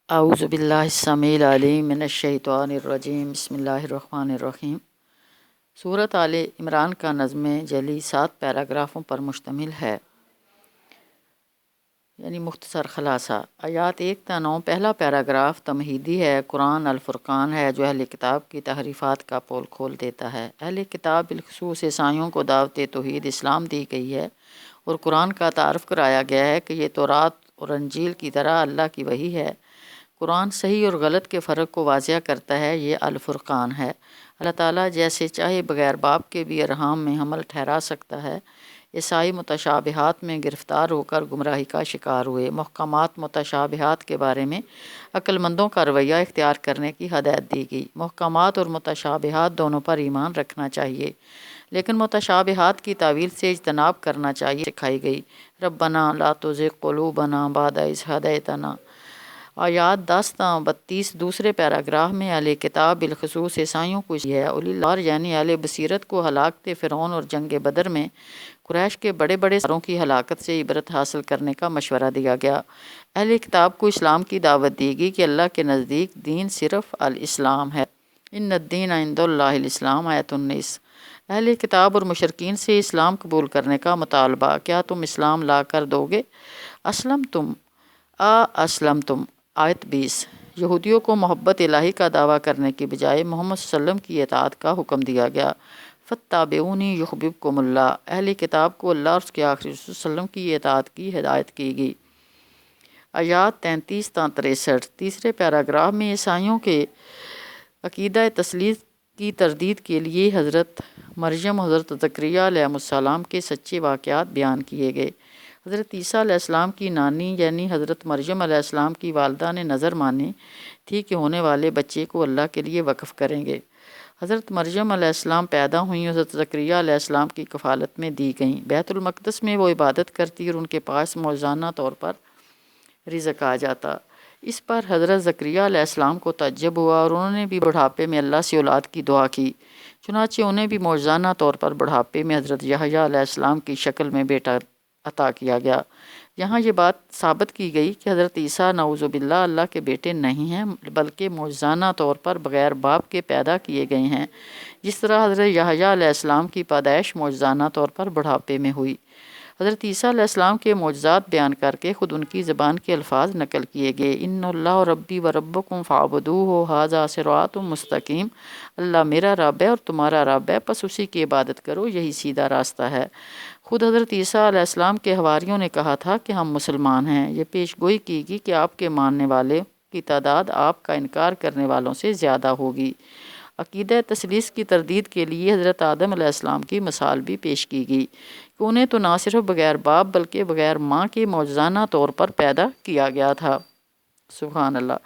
اعوذ باللہ السمیع العلیم من الشیطان الرجیم بسم اللہ الرحمن الرحیم۔ سورۃ آل عمران کا نظم جلی 7 پیراگرافوں پر مشتمل ہے، یعنی مختصر خلاصہ۔ آیات 1 تا 9 پہلا پیراگراف تمہیدی ہے، قرآن الفرقان ہے جو اہل کتاب کی تحریفات کا پول کھول دیتا ہے۔ اہل کتاب بالخصوص عیسائیوں کو دعوت توحید اسلام دی گئی ہے اور قرآن کا تعارف کرایا گیا ہے کہ یہ تورات اور انجیل کی طرح اللہ کی وحی ہے۔ قرآن صحیح اور غلط کے فرق کو واضح کرتا ہے، یہ الفرقان ہے۔ اللہ تعالیٰ جیسے چاہے بغیر باپ کے بھی ارحام میں حمل ٹھہرا سکتا ہے۔ عیسائی متشابہات میں گرفتار ہو کر گمراہی کا شکار ہوئے۔ محکمات متشابہات کے بارے میں عقل مندوں کا رویہ اختیار کرنے کی ہدایت دی گئی۔ محکمات اور متشابہات دونوں پر ایمان رکھنا چاہیے، لیکن متشابہات کی تعویل سے اجتناب کرنا چاہیے سکھائی گئی۔ ربنا لا تزغ قلوبنا بعد اذ ہدیتنا۔ آیات 10 تا 32 دوسرے پیراگراف میں اہل کتاب بالخصوص عیسائیوں کو اولی الابصار یعنی اہل بصیرت کو ہلاکت فرعون اور جنگ بدر میں قریش کے بڑے بڑے سرداروں کی ہلاکت سے عبرت حاصل کرنے کا مشورہ دیا گیا۔ اہل کتاب کو اسلام کی دعوت دی گئی کہ اللہ کے نزدیک دین صرف الاسلام ہے۔ ان الدین عند اللہ الاسلام، آیت 19۔ اہل کتاب اور مشرکین سے اسلام قبول کرنے کا مطالبہ، کیا تم اسلام لا کر دو گے؟ اسلم تم، آیت 20۔ یہودیوں کو محبت الہی کا دعویٰ کرنے کی بجائے محمد صلی اللہ علیہ وسلم کی اطاعت کا حکم دیا گیا۔ فاتبعونی یحببکم اللہ، اہل کتاب کو اللہ اور اس کے آخری رسول صلی اللہ علیہ وسلم کی اطاعت کی ہدایت کی گئی۔ آیات 33 تا 63 تیسرے پیراگراف میں عیسائیوں کے عقیدہ تثلیث کی تردید کے لیے حضرت مریم اور حضرت زکریا علیہ السلام کے سچے واقعات بیان کیے گئے۔ حضرت عیسیٰ علیہ السلام کی نانی یعنی حضرت مریم علیہ السلام کی والدہ نے نظر مانی تھی کہ ہونے والے بچے کو اللہ کے لیے وقف کریں گے۔ حضرت مریم علیہ السلام پیدا ہوئیں، حضرت زکریا علیہ السلام کی کفالت میں دی گئیں۔ بیت المقدس میں وہ عبادت کرتی اور ان کے پاس موزانہ طور پر رزق آ جاتا۔ اس پر حضرت زکریا علیہ السلام کو تعجب ہوا اور انہوں نے بھی بڑھاپے میں اللہ سے اولاد کی دعا کی، چنانچہ انہیں بھی موزانہ طور پر بڑھاپے میں حضرت یحییٰ علیہ السلام کی شکل میں بیٹا عطا کیا گیا۔ یہاں یہ بات ثابت کی گئی کہ حضرت عیسیٰ نعوذ باللہ اللہ کے بیٹے نہیں ہیں، بلکہ معجزانہ طور پر بغیر باپ کے پیدا کیے گئے ہیں، جس طرح حضرت یحییٰ علیہ السلام کی پیدائش معجزانہ طور پر بڑھاپے میں ہوئی۔ حضرت عیسیٰ علیہ السلام کے معجزات بیان کر کے خود ان کی زبان کے الفاظ نقل کیے گئے۔ ان اللہ ربی و ربکم فاعبدوہ ھذا صراط مستقیم، اللہ میرا رب ہے اور تمہارا رب ہے، پس اسی کی عبادت کرو، یہی سیدھا راستہ ہے۔ خود حضرت عیسیٰ علیہ السلام کے حواریوں نے کہا تھا کہ ہم مسلمان ہیں۔ یہ پیش گوئی کی گئی کہ آپ کے ماننے والے کی تعداد آپ کا انکار کرنے والوں سے زیادہ ہوگی۔ عقیدہ تثلیث کی تردید کے لیے حضرت آدم علیہ السلام کی مثال بھی پیش کی گئی کہ انہیں تو نہ صرف بغیر باپ بلکہ بغیر ماں کے معجزانہ طور پر پیدا کیا گیا تھا۔ سبحان اللہ۔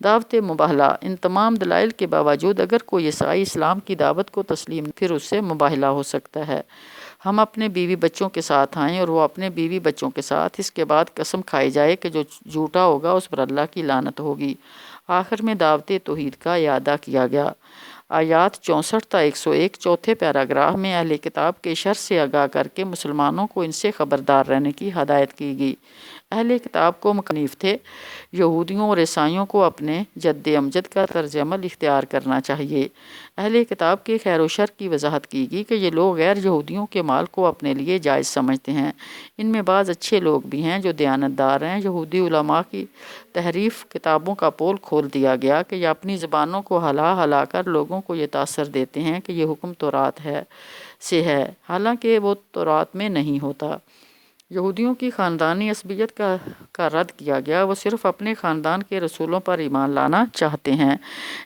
دعوت مباہلہ، ان تمام دلائل کے باوجود اگر کوئی عیسائی اسلام کی دعوت کو تسلیم پھر اس سے مباہلہ ہو سکتا ہے۔ ہم اپنے بیوی بچوں کے ساتھ آئیں اور وہ اپنے بیوی بچوں کے ساتھ، اس کے بعد قسم کھائی جائے کہ جو جھوٹا ہوگا اس پر اللہ کی لعنت ہوگی۔ آخر میں دعوت توحید کا اعادہ کیا گیا۔ آیات 64 تا 101 چوتھے پیراگراف میں اہل کتاب کے شر سے آگاہ کر کے مسلمانوں کو ان سے خبردار رہنے کی ہدایت کی گئی۔ اہل کتاب کو مخالف تھے، یہودیوں اور عیسائیوں کو اپنے جد امجد کا طرز عمل اختیار کرنا چاہیے۔ اہل کتاب کے خیر و شر کی وضاحت کی گئی کہ یہ لوگ غیر یہودیوں کے مال کو اپنے لیے جائز سمجھتے ہیں۔ ان میں بعض اچھے لوگ بھی ہیں جو دیانتدار ہیں۔ یہودی علماء کی تحریف کتابوں کا پول کھول دیا گیا کہ یہ اپنی زبانوں کو ہلا کر لوگوں کو یہ تاثر دیتے ہیں کہ یہ حکم تورات سے ہے، حالانکہ وہ تورات میں نہیں ہوتا۔ یہودیوں کی خاندانی عصبیت کا رد کیا گیا، وہ صرف اپنے خاندان کے رسولوں پر ایمان لانا چاہتے ہیں،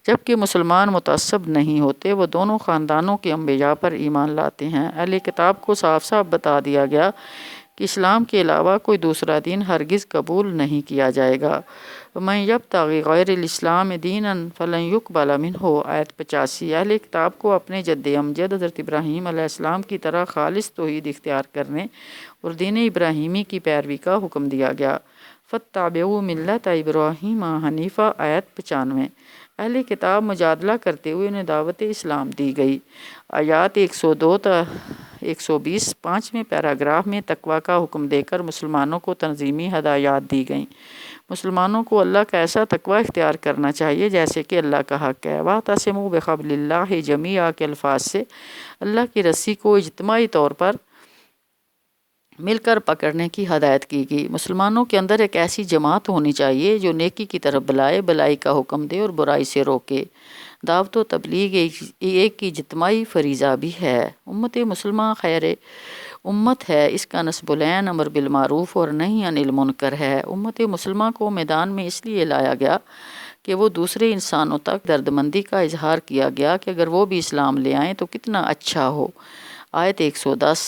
جبکہ مسلمان متعصب نہیں ہوتے، وہ دونوں خاندانوں کے انبیاء پر ایمان لاتے ہیں۔ اہل کتاب کو صاف صاف بتا دیا گیا کہ اسلام کے علاوہ کوئی دوسرا دین ہرگز قبول نہیں کیا جائے گا۔ وَمَن يَبْتَغِ غَيْرَ الْإِسْلَامِ دِينًا فَلَن يُقْبَلَ مِنْهُ، آیت 85۔ اہل کتاب کو اپنے جد امجد حضرت ابراہیم علیہ السلام کی طرح خالص توحید اختیار کرنے اور دین ابراہیمی کی پیروی کا حکم دیا گیا۔ فَاتَّبِعُوا مِلَّةَ إِبْرَاهِيمَ حَنِيفًا، آیت 95۔ اہل کتاب مجادلہ کرتے ہوئے انہیں دعوت اسلام دی گئی۔ آیات 102 تا 120 پانچویں پیراگراف میں تقوی کا حکم دے کر مسلمانوں کو تنظیمی ہدایات دی گئیں۔ مسلمانوں کو اللہ کا ایسا تقوی اختیار کرنا چاہیے جیسے کہ اللہ کا حق ہے۔ وَاعْتَصِمُوا بِحَبْلِ اللَّهِ جَمِيعًا کے الفاظ سے اللہ کی رسی کو اجتماعی طور پر مل کر پکڑنے کی ہدایت کی گئی۔ مسلمانوں کے اندر ایک ایسی جماعت ہونی چاہیے جو نیکی کی طرف بلائے، بلائی کا حکم دے اور برائی سے روکے۔ دعوت و تبلیغ ایک اجتماعی فریضہ بھی ہے۔ امت مسلمہ خیر امت ہے، اس کا نصب العین امر بالمعروف اور نہی عن المنکر ہے۔ امت مسلمہ کو میدان میں اس لیے لایا گیا کہ وہ دوسرے انسانوں تک دردمندی کا اظہار کیا گیا کہ اگر وہ بھی اسلام لے آئیں تو کتنا اچھا ہو۔ آیت 110۔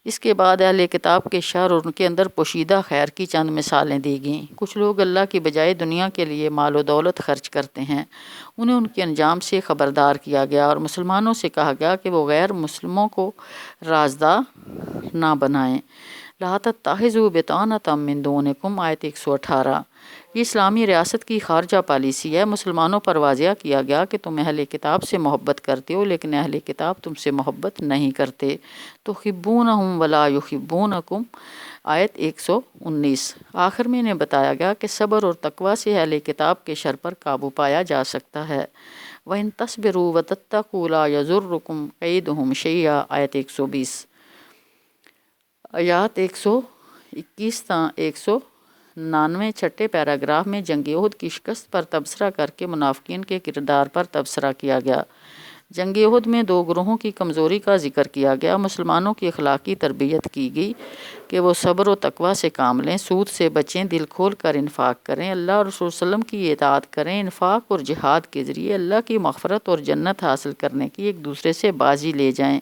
اس کے بعد اہل کتاب کے شر اور ان کے اندر پوشیدہ خیر کی چند مثالیں دی گئیں۔ کچھ لوگ اللہ کی بجائے دنیا کے لیے مال و دولت خرچ کرتے ہیں، انہیں ان کے انجام سے خبردار کیا گیا اور مسلمانوں سے کہا گیا کہ وہ غیر مسلموں کو رازدار نہ بنائیں۔ لا تتخذوا بطانة من دونکم، آیت 118۔ یہ اسلامی ریاست کی خارجہ پالیسی ہے۔ مسلمانوں پر واضح کیا گیا کہ تم اہل کتاب سے محبت کرتے ہو لیکن اہل کتاب تم سے محبت نہیں کرتے۔ تحبونہم ولا یحبونکم، آیت 119۔ آخر میں انہیں بتایا گیا کہ صبر اور تقوی سے اہل کتاب کے شر پر قابو پایا جا سکتا ہے۔ وَإِن تَصْبِرُوا وَتَتَّقُوا لَا يَضُرُّكُمْ كَيْدُهُمْ شَيْئًا، آیت 120۔ آیات 121 تا 199 چھٹے پیراگراف میں جنگ احد کی شکست پر تبصرہ کر کے منافقین کے کردار پر تبصرہ کیا گیا۔ جنگ احد میں دو گروہوں کی کمزوری کا ذکر کیا گیا۔ مسلمانوں کی اخلاقی تربیت کی گئی کہ وہ صبر و تقوی سے کام لیں، سود سے بچیں، دل کھول کر انفاق کریں، اللہ اور رسول صلی اللہ علیہ وسلم کی اطاعت کریں، انفاق اور جہاد کے ذریعے اللہ کی مغفرت اور جنت حاصل کرنے کی ایک دوسرے سے بازی لے جائیں۔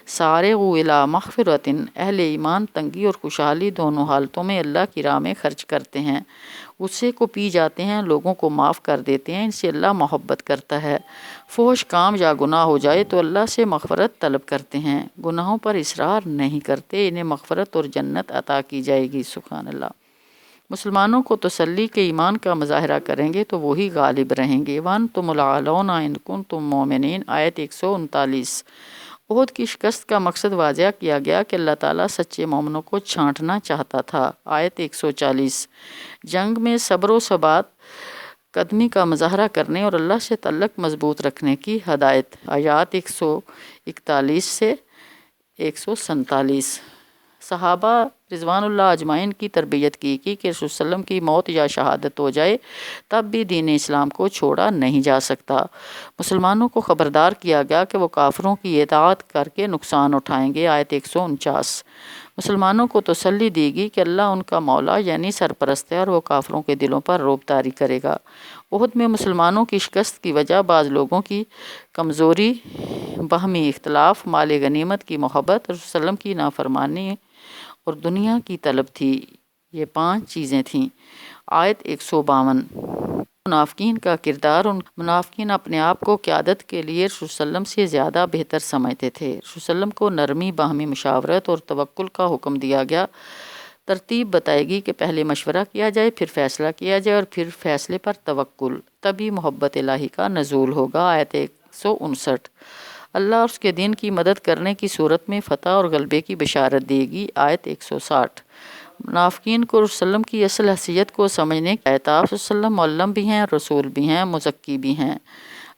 سارعوا الی مغفرۃ، اہل ایمان تنگی اور خوشحالی دونوں حالتوں میں اللہ کی راہ میں خرچ کرتے ہیں، غصے کو پی جاتے ہیں، لوگوں کو معاف کر دیتے ہیں، ان سے اللہ محبت کرتا ہے۔ فحش کام یا گناہ ہو جائے تو اللہ سے مغفرت طلب کرتے ہیں، گناہوں پر اصرار نہیں کرتے، انہیں مغفرت اور جنت عطا کی جائے گی۔ سبحان اللہ۔ مسلمانوں کو تسلی کے ایمان کا مظاہرہ کریں گے تو وہی غالب رہیں گے۔ وَأَنْتُمُ الْأَعْلَوْنَ إِن كُنتُم مُؤْمِنِينَ، آیت 139۔ احد کی شکست کا مقصد واضح کیا گیا کہ اللہ تعالیٰ سچے مومنوں کو چھانٹنا چاہتا تھا۔ آیت 140۔ جنگ میں صبر و ثبات قدمی کا مظاہرہ کرنے اور اللہ سے تعلق مضبوط رکھنے کی ہدایت۔ آیات 141 سے 147۔ صحابہ رضوان اللہ اجمعین کی تربیت کی کہ رسول صلی اللہ علیہ وسلم کی موت یا شہادت ہو جائے تب بھی دین اسلام کو چھوڑا نہیں جا سکتا۔ مسلمانوں کو خبردار کیا گیا کہ وہ کافروں کی اطاعت کر کے نقصان اٹھائیں گے۔ آیت 149۔ مسلمانوں کو تسلی دی گئی کہ اللہ ان کا مولا یعنی سرپرست ہے اور وہ کافروں کے دلوں پر رعب طاری کرے گا۔ احد میں مسلمانوں کی شکست کی وجہ بعض لوگوں کی کمزوری، باہمی اختلاف، مال غنیمت کی محبت، رسول صلی اللہ علیہ وسلم کی نافرمانی اور دنیا کی طلب تھی۔ یہ 5 چیزیں تھیں۔ آیت 152۔ منافقین کا کردار۔ منافقین اپنے آپ کو قیادت کے لیے رسول صلی اللہ علیہ وسلم سے زیادہ بہتر سمجھتے تھے۔ رسول صلی اللہ علیہ وسلم کو نرمی، باہمی مشاورت اور توکل کا حکم دیا گیا۔ ترتیب بتائے گی کہ پہلے مشورہ کیا جائے، پھر فیصلہ کیا جائے اور پھر فیصلے پر توکل، تبھی محبت الہی کا نزول ہوگا۔ آیت 159۔ اللہ اور اس کے دین کی مدد کرنے کی صورت میں فتح اور غلبے کی بشارت دے گی۔ آیت 160۔ منافقین کو رسول صلی اللہ علیہ وسلم کی اصل حیثیت کو سمجھنے کی آیت۔ آپ صلی اللہ علیہ وسلم معلم بھی ہیں، رسول بھی ہیں، مزکی بھی ہیں۔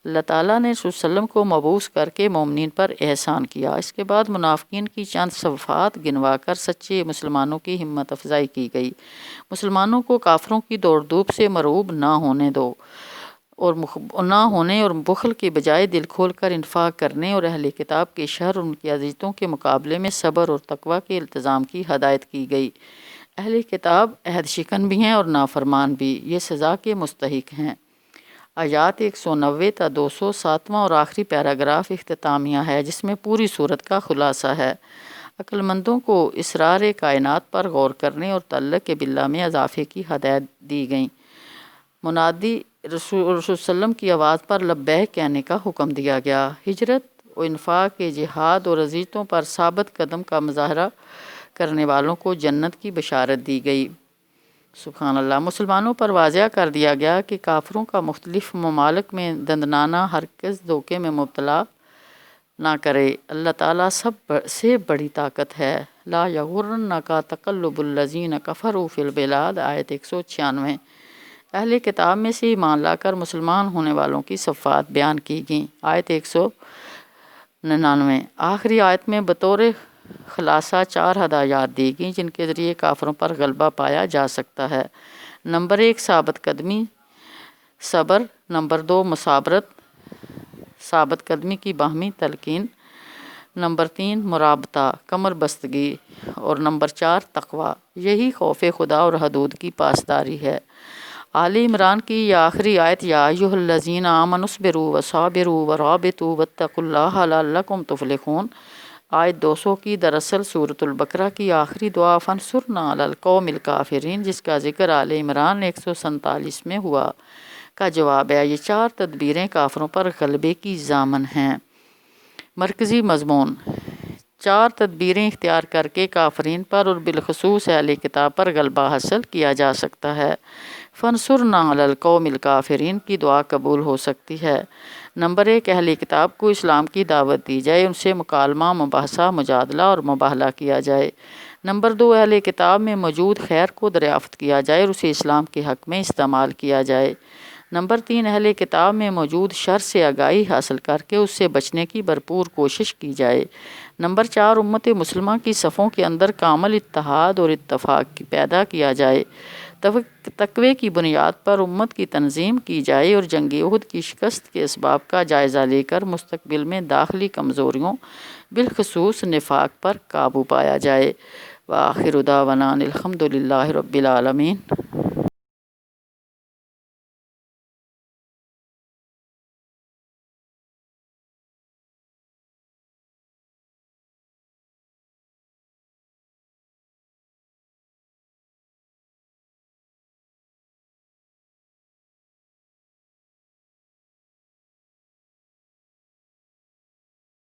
اللہ تعالیٰ نے رسول صلی اللہ علیہ وسلم کو مبعوث کر کے مومنین پر احسان کیا۔ اس کے بعد منافقین کی چند صفات گنوا کر سچے مسلمانوں کی ہمت افزائی کی گئی۔ مسلمانوں کو کافروں کی دوڑ دھوپ سے مرعوب نہ ہونے دو اور بخل کے بجائے دل کھول کر انفاق کرنے اور اہل کتاب کے شر اور ان کی اذیتوں کے مقابلے میں صبر اور تقوی کے التزام کی ہدایت کی گئی۔ اہل کتاب عہد شکن بھی ہیں اور نافرمان بھی، یہ سزا کے مستحق ہیں۔ آیات 190 تا 207واں اور آخری پیراگراف اختتامیہ ہے جس میں پوری صورت کا خلاصہ ہے۔ عقل مندوں کو اسرار کائنات پر غور کرنے اور تعلق باللہ میں اضافے کی ہدایت دی گئی۔ منادی رسول صلی اللہ علیہ وسلم کی آواز پر لبیک کہنے کا حکم دیا گیا۔ ہجرت و انفاق، جہاد اور اذیتوں پر ثابت قدم کا مظاہرہ کرنے والوں کو جنت کی بشارت دی گئی۔ سبحان اللہ۔ مسلمانوں پر واضح کر دیا گیا کہ کافروں کا مختلف ممالک میں دندنانہ ہرگز دھوکے میں مبتلا نہ کرے۔ اللہ تعالیٰ سب سے بڑی طاقت ہے۔ لا یغرنک تقلب الذین کفروا فی البلاد، آیت 196۔ اہل کتاب میں سے ایمان لا کر مسلمان ہونے والوں کی صفات بیان کی گئیں۔ آیت 199۔ آخری آیت میں بطور خلاصہ 4 ہدایات دی گئیں جن کے ذریعے کافروں پر غلبہ پایا جا سکتا ہے۔ نمبر 1 ثابت قدمی صبر، نمبر 2 مثابرت ثابت قدمی کی باہمی تلقین، نمبر 3 مرابطہ کمر بستگی، اور نمبر 4 تقوی، یہی خوف خدا اور حدود کی پاسداری ہے۔ آل عمران کی یہ آخری آیت یا ایھا الذین آمنوا اصبروا وصابروا ورابطوا واتقوا اللہ لعلکم تفلحون آیت 200 کی دراصل سورۃ البقرہ کی آخری دعا فانصرنا علی القوم الکافرین جس کا ذکر آل عمران 147 میں ہوا کا جواب ہے۔ یہ 4 تدبیریں کافروں پر غلبے کی ضامن ہیں۔ مرکزی مضمون 4 تدبیریں اختیار کر کے کافرین پر اور بالخصوص اہل کتاب پر غلبہ حاصل کیا جا سکتا ہے۔ فانصرنا علی القوم الکافرین کی دعا قبول ہو سکتی ہے۔ نمبر 1 اہل کتاب کو اسلام کی دعوت دی جائے، ان سے مکالمہ، مباحثہ، مجادلہ اور مباہلہ کیا جائے۔ نمبر 2 اہل کتاب میں موجود خیر کو دریافت کیا جائے اور اسے اسلام کے حق میں استعمال کیا جائے۔ نمبر 3 اہل کتاب میں موجود شر سے آگاہی حاصل کر کے اس سے بچنے کی بھرپور کوشش کی جائے۔ نمبر 4 امت مسلمہ کی صفوں کے اندر کامل اتحاد اور اتفاق پیدا کیا جائے۔ تقوی کی بنیاد پر امت کی تنظیم کی جائے اور جنگ احد کی شکست کے اسباب کا جائزہ لے کر مستقبل میں داخلی کمزوریوں بالخصوص نفاق پر قابو پایا جائے۔ وآخر دعوانا الحمد للہ رب العالمین۔